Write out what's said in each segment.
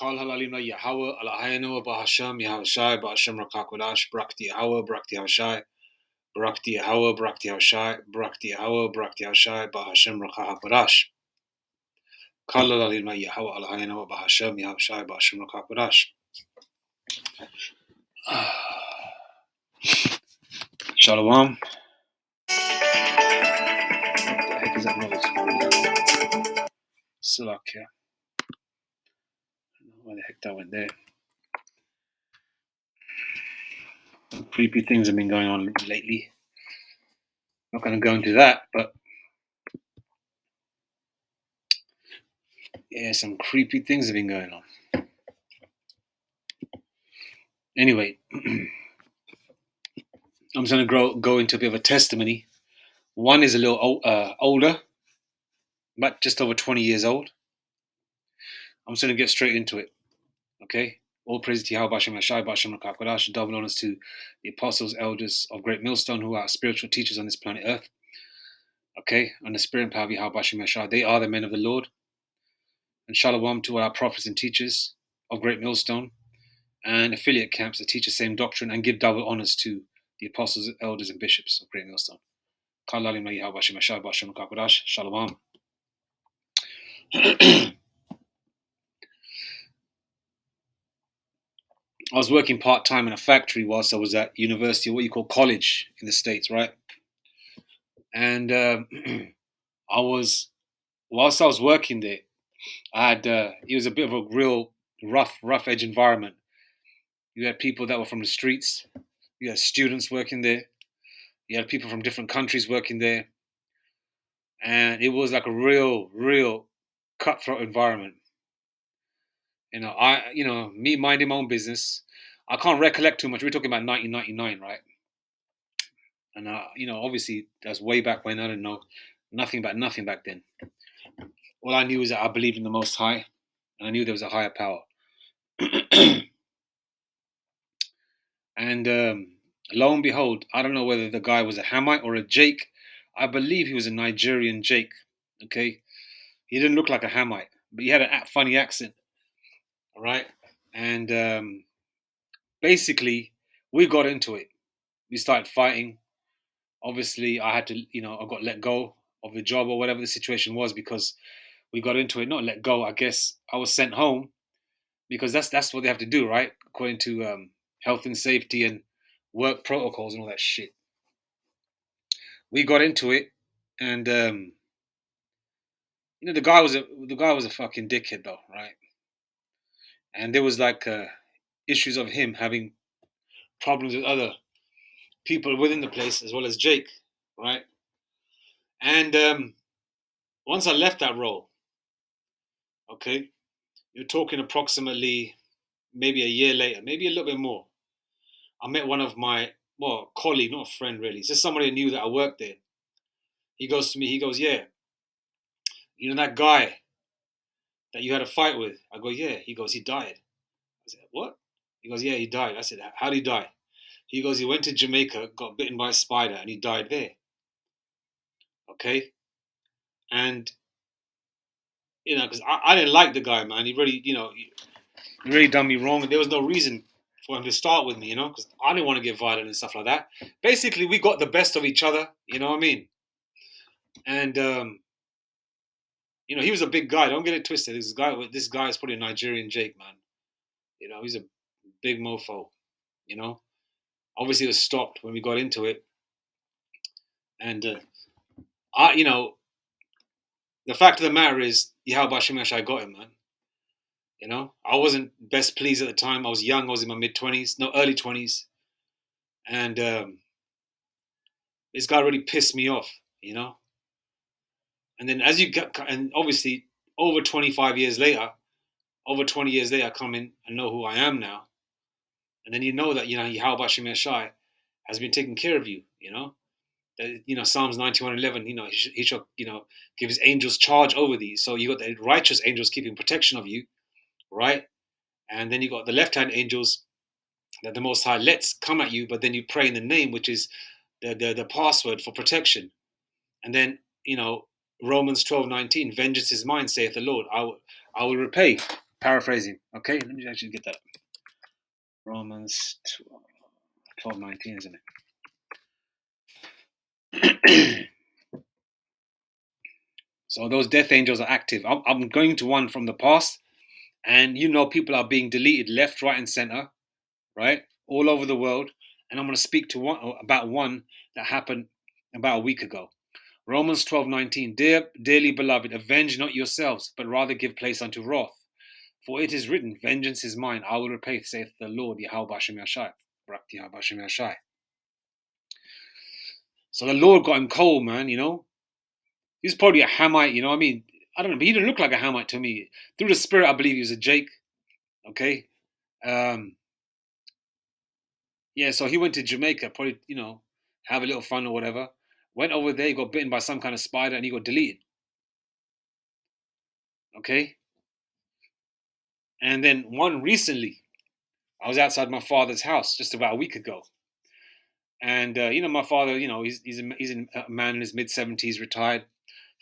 Kal halalim la Yahweh Eloheinu b'Hashem Yahushai b'Hashem Rakakodash Brakti Yahweh Brakti Yahushai Brakti Yahweh Brakti Yahushai Brakti Yahweh Brakti Yahushai b'Hashem Rakakodash Kal halalim la Yahweh Eloheinu b'Hashem Yahushai b'Hashem Rakakodash. Shalom. What the heck is that noise? Salakia. Where the heck that went there? Creepy things have been going on lately. Not going to go into that, but yeah, some creepy things have been going on. Anyway, I'm just going to go into a bit of a testimony. One is a little older, but just over 20 years old. I'm just going to get straight into it. Okay? All praise to Yahweh Bashem Yashai Bashem Rakakodash. Double honors to the apostles, elders of Great Millstone, who are spiritual teachers on this planet Earth. Okay? And the spirit and power of Yahweh Bashem Yashai. They are the men of the Lord. And shalom to our prophets and teachers of Great Millstone and affiliate camps that teach the same doctrine and give double honors to the apostles, elders, and bishops of Great Millstone. Shalom. I was working part-time in a factory whilst I was at university, what you call college in the States, right? And whilst I was working there, it was a bit of a real rough edge environment. You had people that were from the streets, you had students working there, you had people from different countries working there, and it was like a real cutthroat environment. Me minding my own business. I can't recollect too much. We're talking about 1999, right? And obviously that's way back when. I didn't know nothing back then. All I knew is that I believed in the Most High, and I knew there was a higher power. And lo and behold, I don't know whether the guy was a Hamite or a Jake. I believe he was a Nigerian Jake. Okay, he didn't look like a Hamite, but he had a funny accent. All right, and basically we got into it. We started fighting. Obviously, I had to, I got let go of the job or whatever the situation was because we got into it. Not let go, I guess I was sent home because that's what they have to do, right? According to health and safety and work protocols and all that shit. We got into it, and the guy was a fucking dickhead though, right? And there was like issues of him having problems with other people within the place as well as Jake, right? And once I left that role, okay, you're talking approximately maybe a year later, maybe a little bit more. I met one of my, colleague, not a friend really, it's just somebody I knew that I worked there. He goes to me, yeah, that guy that you had a fight with? I go, yeah. He goes, he died. I said, what? He goes, yeah, he died. I said, how did he die? He goes, he went to Jamaica, got bitten by a spider, and he died there. Okay? And, because I didn't like the guy, man. He really, he really done me wrong, and there was no reason for him to start with me, because I didn't want to get violent and stuff like that. Basically, we got the best of each other, you know what I mean? And, he was a big guy. Don't get it twisted. This guy is probably a Nigerian Jake, man. He's a big mofo, Obviously, it was stopped when we got into it. And, the fact of the matter is, Yahweh Bashem I got him, man. I wasn't best pleased at the time. I was young. I was in my early 20s. And this guy really pissed me off, And then and obviously, over 20 years later, I come in and know who I am now. And then that, Yahweh Bashem Yashai has been taking care of you, That, Psalms 91:11, he shall, give his angels charge over thee. So you got the righteous angels keeping protection of you, right? And then you got the left-hand angels that the Most High lets come at you, but then you pray in the name, which is the password for protection. And then, Romans 12:19, vengeance is mine, saith the Lord. I will repay. paraphrasing. Okay, let me actually get that up. Romans 12:19, isn't it? So those death angels are active. I'm going to one from the past, and people are being deleted left, right, and center, right, all over the world. And I'm going to speak to about one that happened about a week ago. Romans 12:19. Dearly beloved, avenge not yourselves, but rather give place unto wrath. For it is written, vengeance is mine, I will repay, saith the Lord, Yahweh Bashem Yashai. So the Lord got him cold, man, He's probably a Hamite, I mean, I don't know, but he didn't look like a Hamite to me. Through the spirit, I believe he was a Jake, okay? Yeah, so he went to Jamaica, probably, have a little fun or whatever. Went over there, he got bitten by some kind of spider, and he got deleted, okay? And then one recently, I was outside my father's house just about a week ago. And, my father, he's a man in his mid-70s, retired,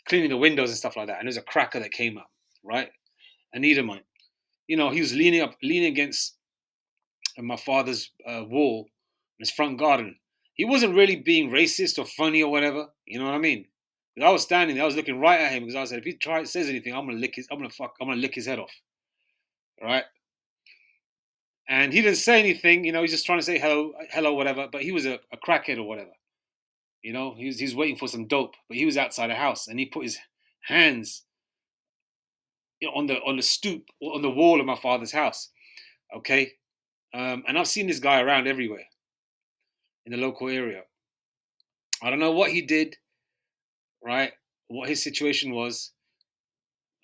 cleaning the windows and stuff like that. And there's a cracker that came up, right? An Edomite. He was leaning against my father's wall in his front garden. He wasn't really being racist or funny or whatever. You know what I mean? Because I was standing there, I was looking right at him because I said, if he says anything, I'm gonna lick his head off, right? And he didn't say anything. He's just trying to say hello, whatever. But he was a crackhead or whatever. He was waiting for some dope, but he was outside the house and he put his hands on the stoop or on the wall of my father's house. Okay, and I've seen this guy around everywhere in the local area. I don't know what he did, right? What his situation was.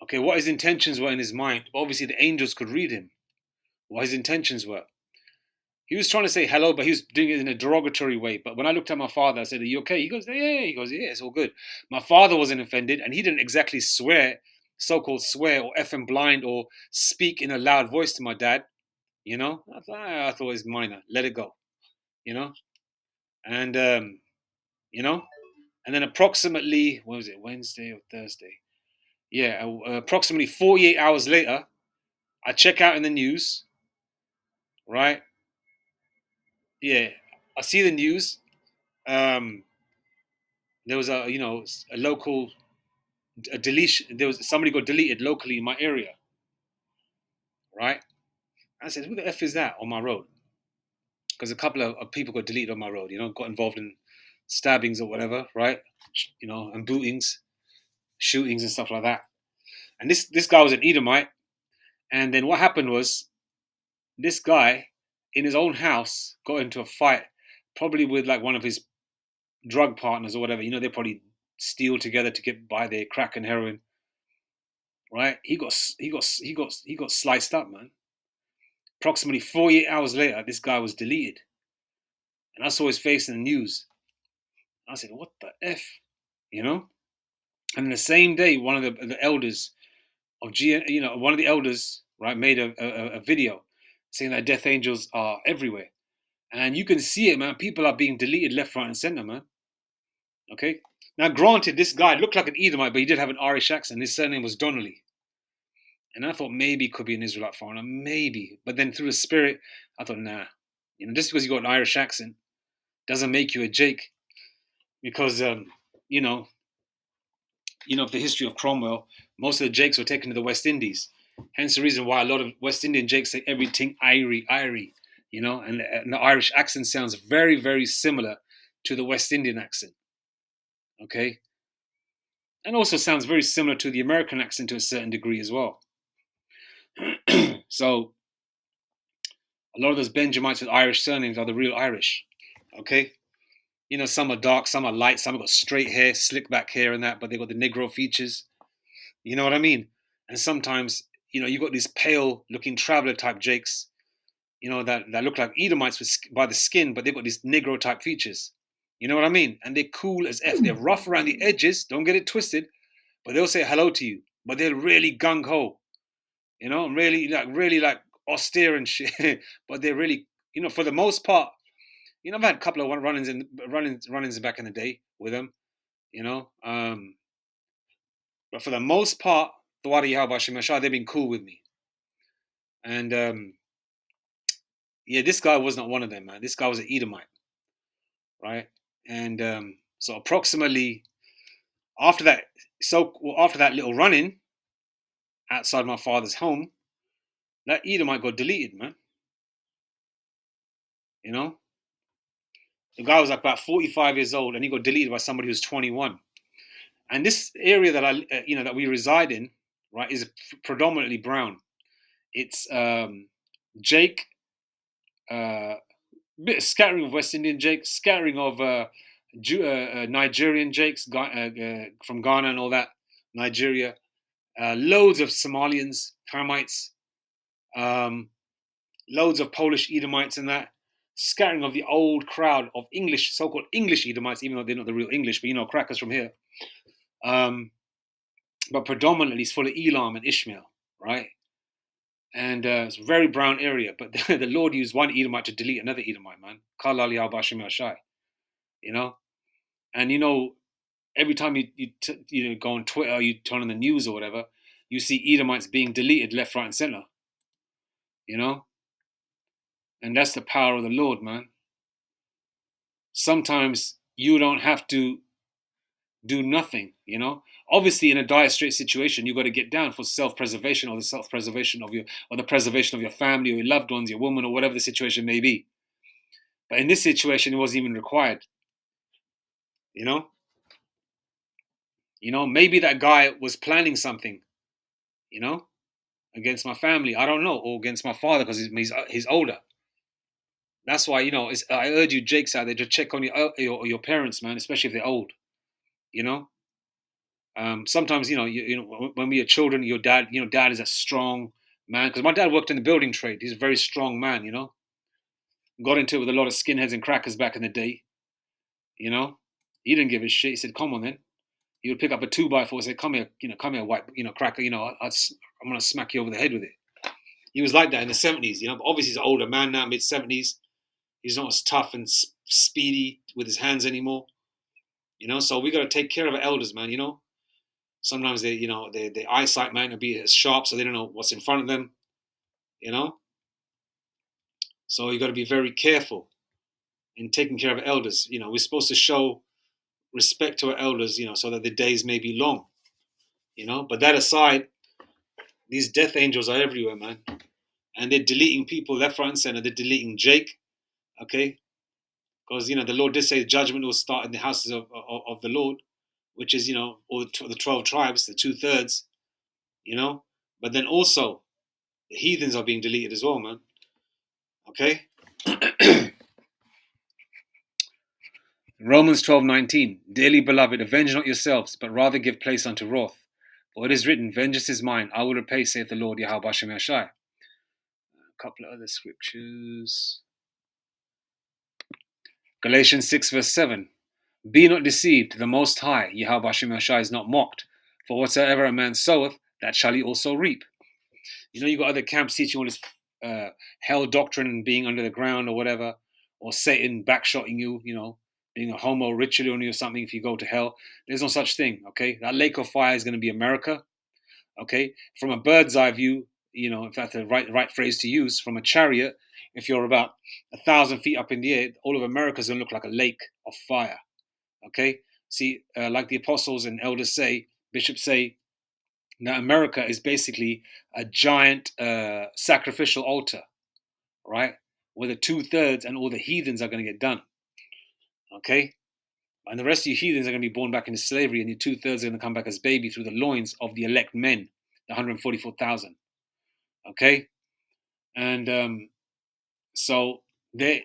Okay, what his intentions were in his mind. Obviously, the angels could read him. What his intentions were. He was trying to say hello, but he was doing it in a derogatory way. But when I looked at my father, I said, "Are you okay?" He goes, "Yeah." He goes, "Yeah, it's all good." My father wasn't offended, and he didn't exactly swear, so-called swear, or effing blind, or speak in a loud voice to my dad. I thought it was minor. Let it go. You know, and you know, and then approximately, what was it, Wednesday or Thursday? Yeah, approximately 48 hours later, I check out in the news, right? Yeah, I see the news. Um, there was a local deletion. There was somebody got deleted locally in my area, right? I said, "Who the f is that on my road?" Because a couple of people got deleted on my road. Got involved in stabbings or whatever, right? And bootings, shootings, and stuff like that. And this guy was an Edomite. And then what happened was this guy in his own house got into a fight, probably with like one of his drug partners or whatever. They probably steal together to get by their crack and heroin, right? He got sliced up, man. Approximately 48 hours later, this guy was deleted, and I saw his face in the news. I said, "What the f?" You know. And the same day, one of the elders of one of the elders, right, made a video saying that death angels are everywhere, and you can see it, man. People are being deleted left, right, and center, man. Okay. Now, granted, this guy looked like an Edomite, but he did have an Irish accent. His surname was Donnelly. And I thought maybe it could be an Israelite foreigner, maybe. But then through the spirit, I thought, nah. Just because you got an Irish accent doesn't make you a Jake. Because, of the history of Cromwell, most of the Jakes were taken to the West Indies. Hence the reason why a lot of West Indian Jakes say everything Irie. And the Irish accent sounds very, very similar to the West Indian accent. Okay? And also sounds very similar to the American accent to a certain degree as well. So a lot of those Benjamites with Irish surnames are the real Irish. Okay? Some are dark, some are light, some have got straight hair, slick back hair and that, but they got the Negro features. You know what I mean? And sometimes, you got these pale looking traveler type Jakes, that look like Edomites by the skin, but they've got these Negro type features. You know what I mean? And they're cool as F. They're rough around the edges, don't get it twisted, but they'll say hello to you, but they're really gung ho, really like austere and shit. But they're really, for the most part, I've had a couple of run-ins back in the day with them, but for the most part, they've been cool with me. And yeah, this guy was not one of them, man. This guy was an Edomite, right? And so approximately after that, after that little run-in outside my father's home, that Edomite got deleted, man. You know, the guy was like about 45 years old, and he got deleted by somebody who's 21. And this area that that we reside in, right, is predominantly brown. It's Jake, bit of scattering of West Indian Jake, scattering of Nigerian Jakes from Ghana and all that, Nigeria. Loads of Somalians, Hamites, um, loads of Polish Edomites and that. Scattering of the old crowd of English, so-called English Edomites, even though they're not the real English, but crackers from here. But predominantly it's full of Elam and Ishmael, right? And it's a very brown area. But the Lord used one Edomite to delete another Edomite, man. Kalali al-Bashim al-Shai, you know? And every time you go on Twitter, you turn on the news or whatever, you see Edomites being deleted left, right, and center, you know? And that's the power of the Lord, man. Sometimes you don't have to do nothing, you know? Obviously, in a dire straight situation, you got to get down for self-preservation or the self-preservation of the preservation of your family or your loved ones, your woman, or whatever the situation may be. But in this situation, it wasn't even required, you know? Maybe that guy was planning something, you know, against my family. I don't know, or against my father because he's older. That's why I urge you, Jake's out there, to check on your parents, man, especially if they're old. You know, sometimes when we are children, your dad, dad is a strong man because my dad worked in the building trade. He's a very strong man. Got into it with a lot of skinheads and crackers back in the day. He didn't give a shit. He said, "Come on, then." He would pick up a 2x4 and say, "Come here, come here, white, cracker. I'm gonna smack you over the head with it." He was like that in the 70s. But obviously he's an older man now, mid 70s. He's not as tough and speedy with his hands anymore. So we got to take care of our elders, man. Sometimes their eyesight might not be as sharp, so they don't know what's in front of them. So you got to be very careful in taking care of elders. We're supposed to show respect to our elders, so that the days may be long. But that aside, these death angels are everywhere, man, and they're deleting people left, right, and center. They're deleting Jake, okay, because the Lord did say judgment will start in the houses of the Lord, which is all the 12 tribes, the 2/3, but then also the heathens are being deleted as well, man. Okay. Romans 12:19. Dearly beloved, avenge not yourselves, but rather give place unto wrath. For it is written, vengeance is mine, I will repay, saith the Lord Yahweh Bashem Yashai. A couple of other scriptures. Galatians 6:7. Be not deceived, the Most High, Yahweh Bashem Yashai, is not mocked. For whatsoever a man soweth, that shall he also reap. You got other camps teaching all this hell doctrine and being under the ground or whatever, or Satan backshotting you, being a homo ritual on you or something if you go to hell. There's no such thing, okay? That lake of fire is going to be America, okay? From a bird's eye view, if that's the right phrase to use, from a chariot, if you're about 1,000 feet up in the air, all of America is going to look like a lake of fire, okay? See, like the apostles and elders say, bishops say, now, America is basically a giant sacrificial altar, right? Where the 2/3 and all the heathens are going to get done, okay? And the rest of you heathens are going to be born back into slavery, and your 2/3 are going to come back as baby through the loins of the elect men, the 144,000, okay? And so there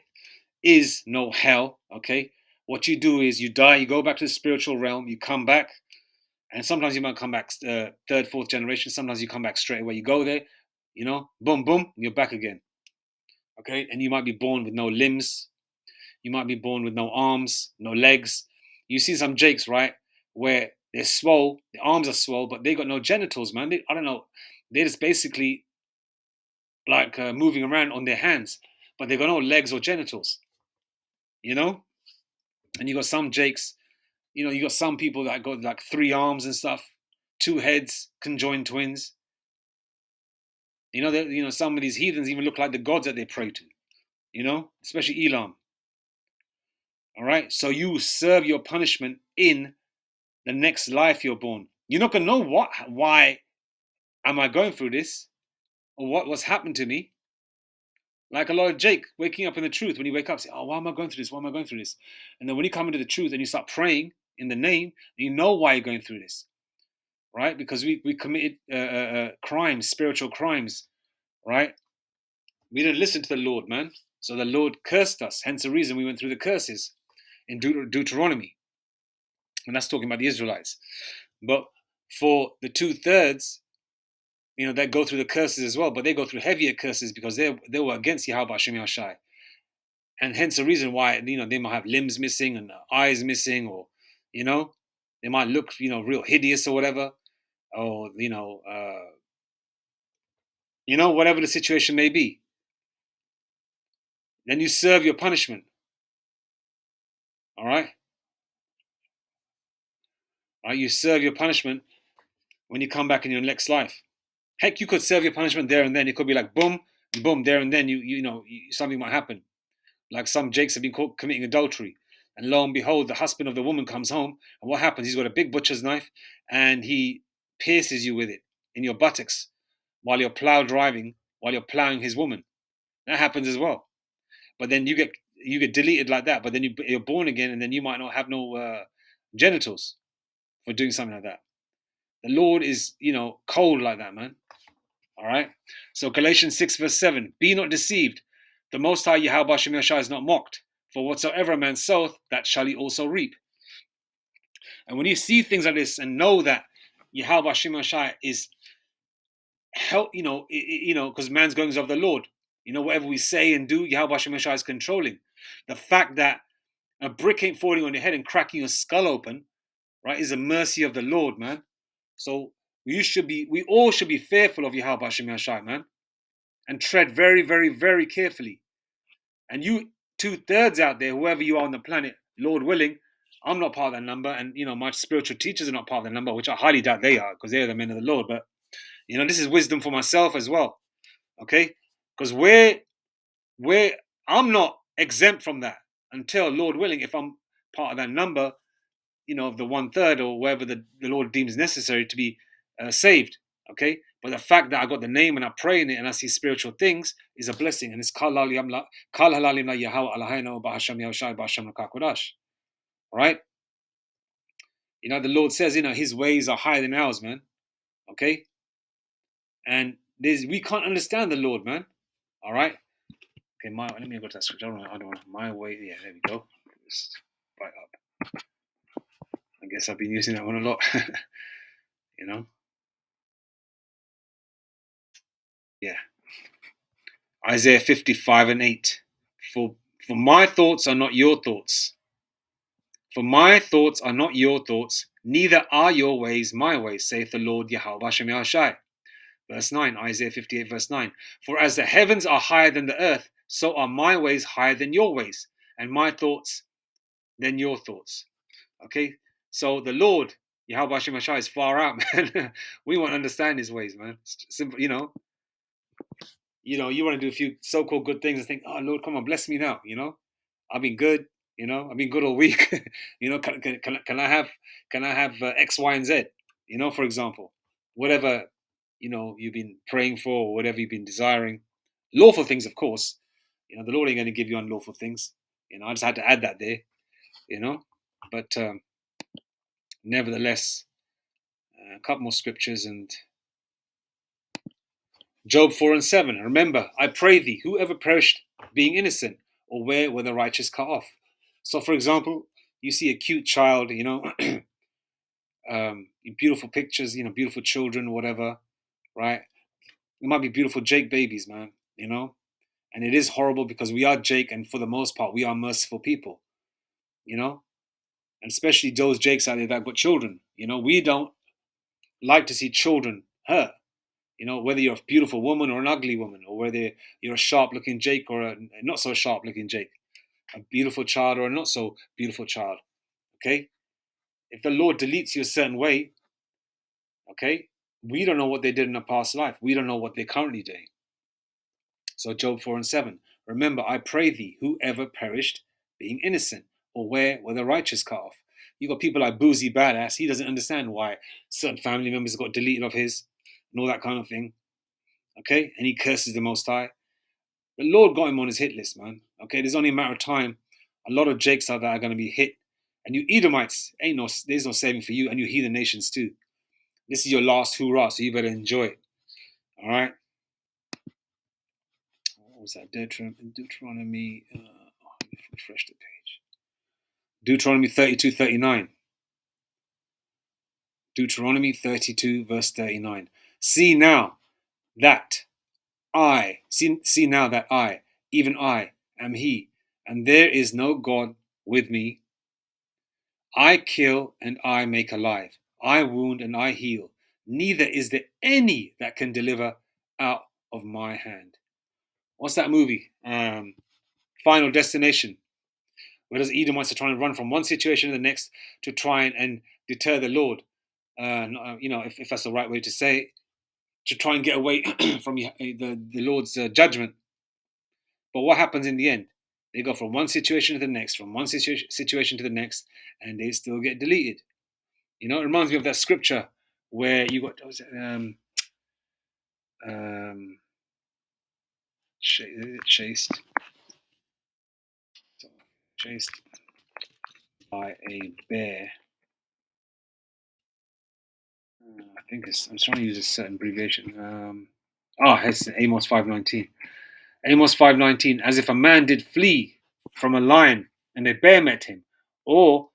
is no hell, okay? What you do is you die, you go back to the spiritual realm, you come back, and sometimes you might come back third, fourth generation. Sometimes you come back straight away. You go there, boom, boom, and you're back again. Okay, and you might be born with no limbs. You might be born with no arms, no legs. You see some Jakes, right, where they're swole, the arms are swole, but they got no genitals, man. I don't know. They're just basically like moving around on their hands, but they got no legs or genitals. And you got some Jakes. You got some people that got like 3 arms and stuff, 2 heads, conjoined twins. Some of these heathens even look like the gods that they pray to. Especially Elam. All right. So you serve your punishment in the next life you're born. You're not gonna know why am I going through this, or what's happened to me. Like a lot of Jake waking up in the truth. When you wake up, say, "Oh, why am I going through this? Why am I going through this?" And then when you come into the truth and you start praying in the name, you know why you're going through this, right? Because we committed crimes, spiritual crimes, right? We didn't listen to the Lord, man. So the Lord cursed us. Hence the reason we went through the curses in Deuteronomy, and that's talking about the Israelites. But for the 2/3, they go through the curses as well, but they go through heavier curses because they were against Yahweh Hashem Yashai. And hence the reason why they might have limbs missing and eyes missing, or they might look real hideous or whatever, or whatever the situation may be. Then you serve your punishment. All right. You serve your punishment when you come back in your next life. Heck, you could serve your punishment there and then. It could be like boom, boom, there and then. Something might happen. Like some Jakes have been caught committing adultery, and lo and behold, the husband of the woman comes home, and what happens? He's got a big butcher's knife, and he pierces you with it in your buttocks while you're while you're plowing his woman. That happens as well. But then you get deleted like that. But then you're born again, and then you might not have no genitals for doing something like that. The Lord is cold like that, man. All right. So Galatians 6:7: Be not deceived. The Most High Yahweh Shem Yashai is not mocked. For whatsoever a man soweth, that shall he also reap. And when you see things like this and know that Yahweh Shem Yashai is help, because man's goings of the Lord. Whatever we say and do, Yahweh Shem Yashai is controlling. The fact that a brick ain't falling on your head and cracking your skull open, right, is a mercy of the Lord, man. So we all should be fearful of Yahweh Shem Yashai, man, and tread very, very, very carefully. And you 2/3 out there, whoever you are on the planet, Lord willing, I'm not part of that number, and my spiritual teachers are not part of that number, which I highly doubt they are, because they're the men of the Lord. But this is wisdom for myself as well, okay? Because we're I'm not exempt from that until, Lord willing, if I'm part of that number, of the 1/3 or wherever the Lord deems necessary to be saved, okay? But the fact that I got the name and I pray in it and I see spiritual things is a blessing. And it's right? The Lord says, his ways are higher than ours, man. Okay? And we can't understand the Lord, man. All right? Okay, let me go to that scripture. I don't want my way. Yeah, there we go. Just right up. I guess I've been using that one a lot. Yeah. Isaiah 55:8. For my thoughts are not your thoughts. For my thoughts are not your thoughts, neither are your ways my ways, saith the Lord Yahweh Hashem Yahshai. Verse 9, Isaiah 58, verse 9. For as the heavens are higher than the earth, so are my ways higher than your ways, and my thoughts than your thoughts. Okay? So the Lord, Yahweh Hashem Yahshai, is far out, man. We won't understand his ways, man. Simple, you want to do a few so-called good things and think, oh, Lord, come on, bless me now, I've been good, I've been good all week. Can I have X, Y, and Z, for example, whatever, you've been praying for or whatever you've been desiring, lawful things, of course, the Lord ain't going to give you unlawful things, I just had to add that there, but nevertheless, a couple more scriptures and Job 4:7. Remember, I pray thee, whoever perished being innocent, or where were the righteous cut off? So, for example, you see a cute child, beautiful pictures, beautiful children, whatever, right? It might be beautiful Jake babies, man, and it is horrible because we are Jake, and for the most part, we are merciful people, and especially those Jakes out there that got children, we don't like to see children hurt. Whether you're a beautiful woman or an ugly woman, or whether you're a sharp-looking Jake or a not so sharp-looking Jake, a beautiful child or a not so beautiful child. Okay, if the Lord deletes you a certain way, okay, We don't know what they did in a past life. We don't know what they're currently doing. So Job 4 and 7. Remember, I pray thee, whoever perished, being innocent, or where were the righteous cut off? You got people like Boozy Badass. He doesn't understand why certain family members got deleted of his and all that kind of thing. Okay, and he curses the Most High. The Lord got him on his hit list, man. Okay, there's only a matter of time. A lot of Jakes out there are going to be hit, and you Edomites there's no saving for you, and you heathen nations too. This is your last hoorah, so you better enjoy it. All right. What was that? Deuteronomy. Refresh the page. Deuteronomy 32:39. Deuteronomy 32 verse 39. See now that see now that I, even I, am He, and there is no God with me. I kill and I make alive. I wound and I heal. Neither is there any that can deliver out of my hand. What's that movie? Final Destination. Where does Edomites are trying to run from one situation to the next to try and deter the Lord. If that's the right way to say it, to try and get away from the Lord's judgment. But what happens in the end? They go from one situation to the next, from one situation to the next, and they still get deleted. It reminds me of that scripture where you got chased by a bear. I think I'm trying to use a certain abbreviation. It's Amos 5:19. Amos 5:19. As if a man did flee from a lion, and a bear met him, or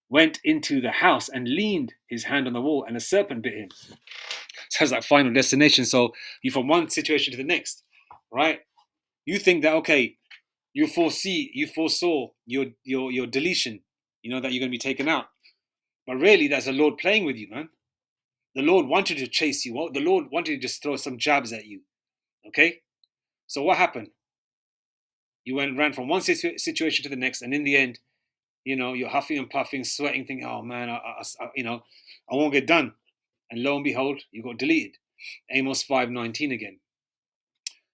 went into the house and leaned his hand on the wall, and a serpent bit him. Sounds like Final Destination. So you from one situation to the next, right? You think that okay, you foresaw your deletion, that you're going to be taken out, but really that's the Lord playing with you, man. The Lord wanted to chase you out. The Lord wanted to just throw some jabs at you. Okay? So what happened? You ran from one situation to the next, and in the end, you're huffing and puffing, sweating, thinking, "Oh man, I won't get done." And lo and behold, you got deleted. Amos 5:19 again.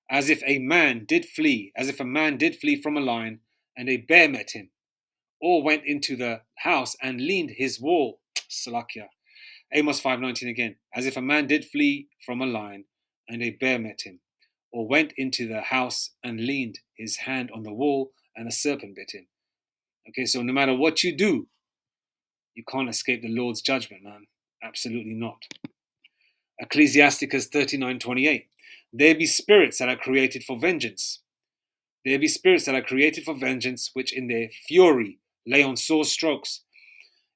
As if a man did flee from a lion, and a bear met him, or went into the house and leaned his wall. Salakia. Amos 5:19 again. As if a man did flee from a lion, and a bear met him, or went into the house and leaned his hand on the wall, and a serpent bit him. Okay, so no matter what you do, you can't escape the Lord's judgment, man. Absolutely not. Ecclesiasticus 39:28. There be spirits that are created for vengeance. There be spirits that are created for vengeance, which in their fury lay on sore strokes.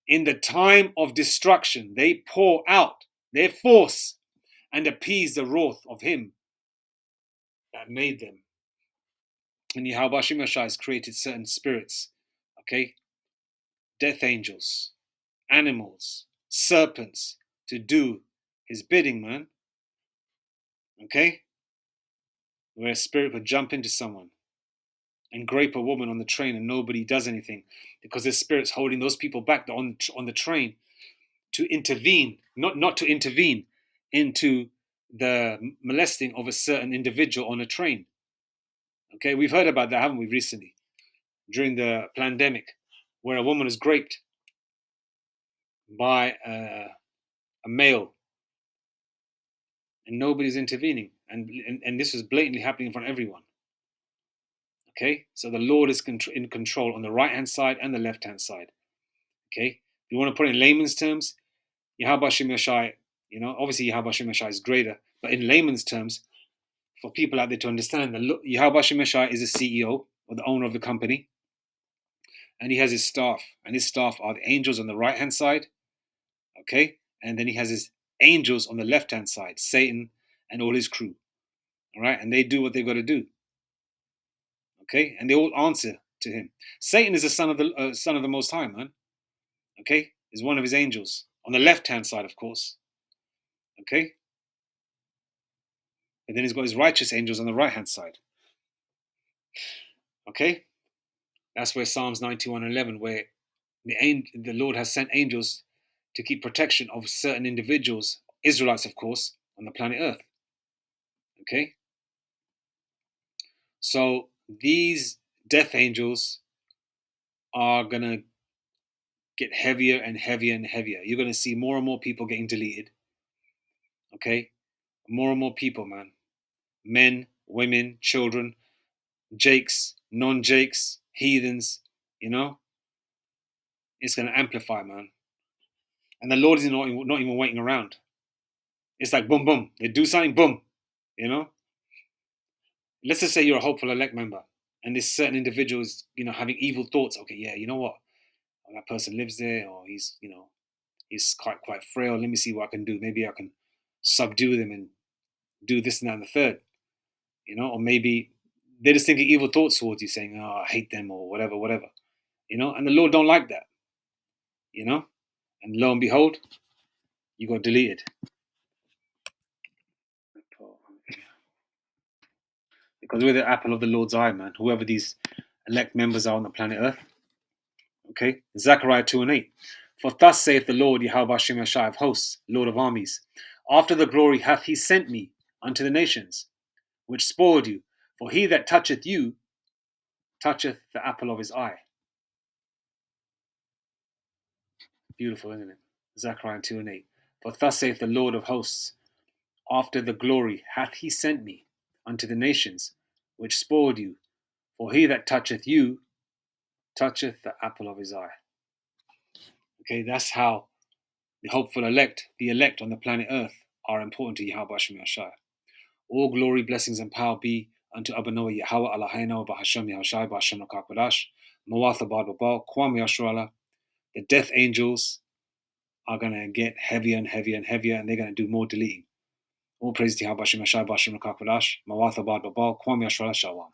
In the time of destruction, they pour out their force and appease the wrath of him that made them. And Yahweh Shemashai has created certain spirits, okay? Death angels, animals, serpents, to do his bidding, man. Okay? Where a spirit would jump into someone and grape a woman on the train and nobody does anything because there's spirits holding those people back on the train to intervene, not to intervene into the molesting of a certain individual on a train. Okay, we've heard about that, haven't we, recently, during the pandemic, where a woman was raped by a male and nobody's intervening, and this was blatantly happening in front of everyone. Okay, so the Lord is in control on the right hand side and the left hand side. Okay, if you want to put it in layman's terms, Yahweh Shemashai, obviously Yahweh Shemashai is greater, but in layman's terms, for people out there to understand, Yahweh Shemashai is the CEO or the owner of the company, and he has his staff, and his staff are the angels on the right hand side. Okay, and then he has his angels on the left hand side, Satan and all his crew. All right, and they do what they've got to do. Okay, and they all answer to him. Satan is the son of the Most High, man. Okay, is one of his angels on the left hand side, of course. Okay, and then he's got his righteous angels on the right hand side. Okay, that's where Psalms 91:11, where the Lord has sent angels to keep protection of certain individuals Israelites, of course, on the planet Earth. Okay? So these death angels are going to get heavier and heavier and heavier. You're going to see more and more people getting deleted. Okay? More and more people, man. Men, women, children, Jakes, non-Jakes, heathens, you know? It's going to amplify, man. And the Lord is not even waiting around. It's like boom, boom. They do something, boom. You know? Let's just say you're a hopeful elect member and this certain individual is, having evil thoughts. Okay, yeah, you know what? That person lives there, or he's quite frail. Let me see what I can do. Maybe I can subdue them and do this and that and the third. Or maybe they're just thinking evil thoughts towards you, saying, "Oh, I hate them," or whatever, whatever. And the Lord don't like that. And lo and behold, you got deleted. Because we're the apple of the Lord's eye, man. Whoever these elect members are on the planet Earth. Okay? Zechariah 2 and 8. For thus saith the Lord, Yahweh Hashem Yashai of hosts, Lord of armies, after the glory hath he sent me unto the nations, which spoiled you. For he that toucheth you, toucheth the apple of his eye. Beautiful, isn't it? Zechariah 2 and 8. For thus saith the Lord of hosts, after the glory hath he sent me unto the nations, which spoiled you. For he that toucheth you, toucheth the apple of his eye. Okay, that's how the hopeful elect, the elect on the planet Earth, are important to Yahweh Hashem Yashai. All glory, blessings, and power be unto Abanoah Yahweh Eloheinu B'Hashem Yashai B'Hashem L'Kakwadash Mawatha Bad Babal Kwam Yashrala. The death angels are going to get heavier and heavier and heavier, and they're going to do more deleting. All praise to Yahweh Hashem Yashai B'Hashem L'Kakwadash Mawatha Bad Babal Kwam Yashrala Shalom.